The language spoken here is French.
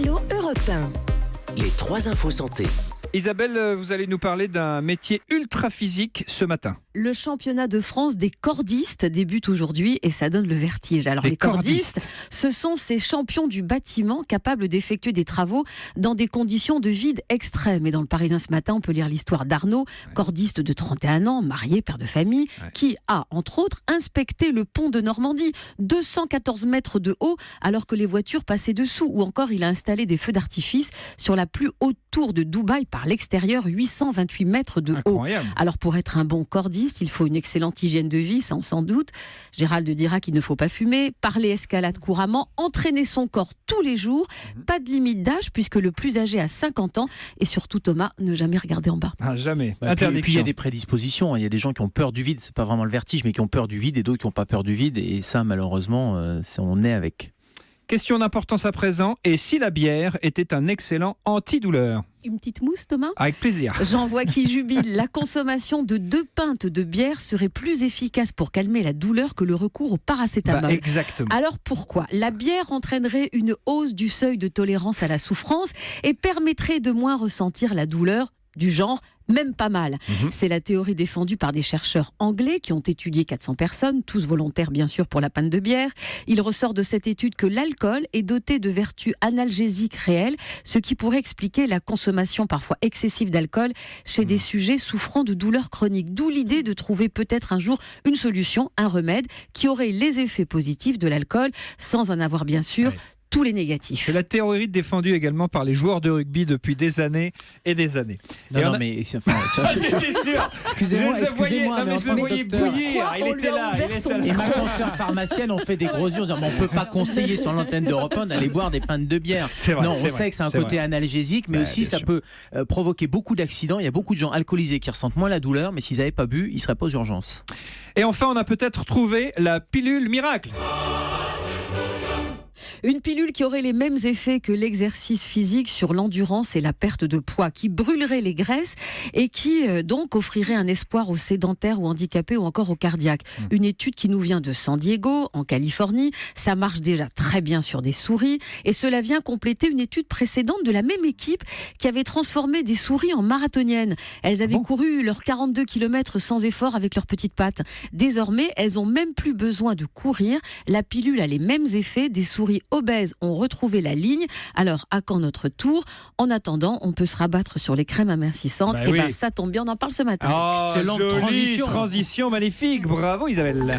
Allô Europe 1. Les 3 infos santé. Isabelle, vous allez nous parler d'un métier ultra physique ce matin. Le championnat de France des cordistes débute aujourd'hui et ça donne le vertige. Alors les cordistes, ce sont ces champions du bâtiment capables d'effectuer des travaux dans des conditions de vide extrêmes. Et dans le Parisien ce matin, on peut lire l'histoire d'Arnaud, cordiste de 31 ans, marié, père de famille, qui a, entre autres, inspecté le pont de Normandie, 214 mètres de haut, alors que les voitures passaient dessous. Ou encore, il a installé des feux d'artifice sur la plus haute tour de Dubaï par l'extérieur, 828 mètres de haut. Alors pour être un bon cordiste, il faut une excellente hygiène de vie, ça on s'en doute. Gérald dira qu'il ne faut pas fumer, parler escalade couramment, entraîner son corps tous les jours, pas de limite d'âge puisque le plus âgé a 50 ans et surtout Thomas, ne jamais regarder en bas. Jamais. Et puis il y a des prédispositions, il y a des gens qui ont peur du vide, c'est pas vraiment le vertige mais qui ont peur du vide et d'autres qui n'ont pas peur du vide et ça malheureusement on est avec. Question d'importance à présent, et si la bière était un excellent antidouleur ? Une petite mousse, Thomas ? Avec plaisir. J'en vois qui jubile. La consommation de 2 pintes de bière serait plus efficace pour calmer la douleur que le recours au paracétamol. Exactement. Alors pourquoi ? La bière entraînerait une hausse du seuil de tolérance à la souffrance et permettrait de moins ressentir la douleur du genre même pas mal. C'est la théorie défendue par des chercheurs anglais qui ont étudié 400 personnes, tous volontaires bien sûr pour la pinte de bière. Il ressort de cette étude que l'alcool est doté de vertus analgésiques réelles, ce qui pourrait expliquer la consommation parfois excessive d'alcool chez des sujets souffrant de douleurs chroniques. D'où l'idée de trouver peut-être un jour une solution, un remède qui aurait les effets positifs de l'alcool sans en avoir bien sûr tous les négatifs. C'est la théorie défendue également par les joueurs de rugby depuis des années et des années. J'étais sûr. Excusez-moi, mais je le voyais bouillir. Il était là. Et ma consoeur pharmacienne ont fait des gros yeux en disant on ne peut pas conseiller sur l'antenne d'Europe 1 d'aller boire des pintes de bière. On sait que c'est un côté analgésique, mais aussi ça peut provoquer beaucoup d'accidents. Il y a beaucoup de gens alcoolisés qui ressentent moins la douleur, mais s'ils n'avaient pas bu, ils ne seraient pas aux urgences. Et enfin, on a peut-être trouvé la pilule miracle. Une pilule qui aurait les mêmes effets que l'exercice physique sur l'endurance et la perte de poids, qui brûlerait les graisses et qui donc offrirait un espoir aux sédentaires ou handicapés ou encore aux cardiaques. Une étude qui nous vient de San Diego, en Californie. Ça marche déjà très bien sur des souris et cela vient compléter une étude précédente de la même équipe qui avait transformé des souris en marathoniennes. Elles avaient couru leurs 42 km sans effort avec leurs petites pattes. Désormais, elles n'ont même plus besoin de courir. La pilule a les mêmes effets. Des souris obèses ont retrouvé la ligne. Alors, à quand notre tour ? En attendant, on peut se rabattre sur les crèmes amincissantes. Ça tombe bien, on en parle ce matin. Excellente transition magnifique. Bravo Isabelle.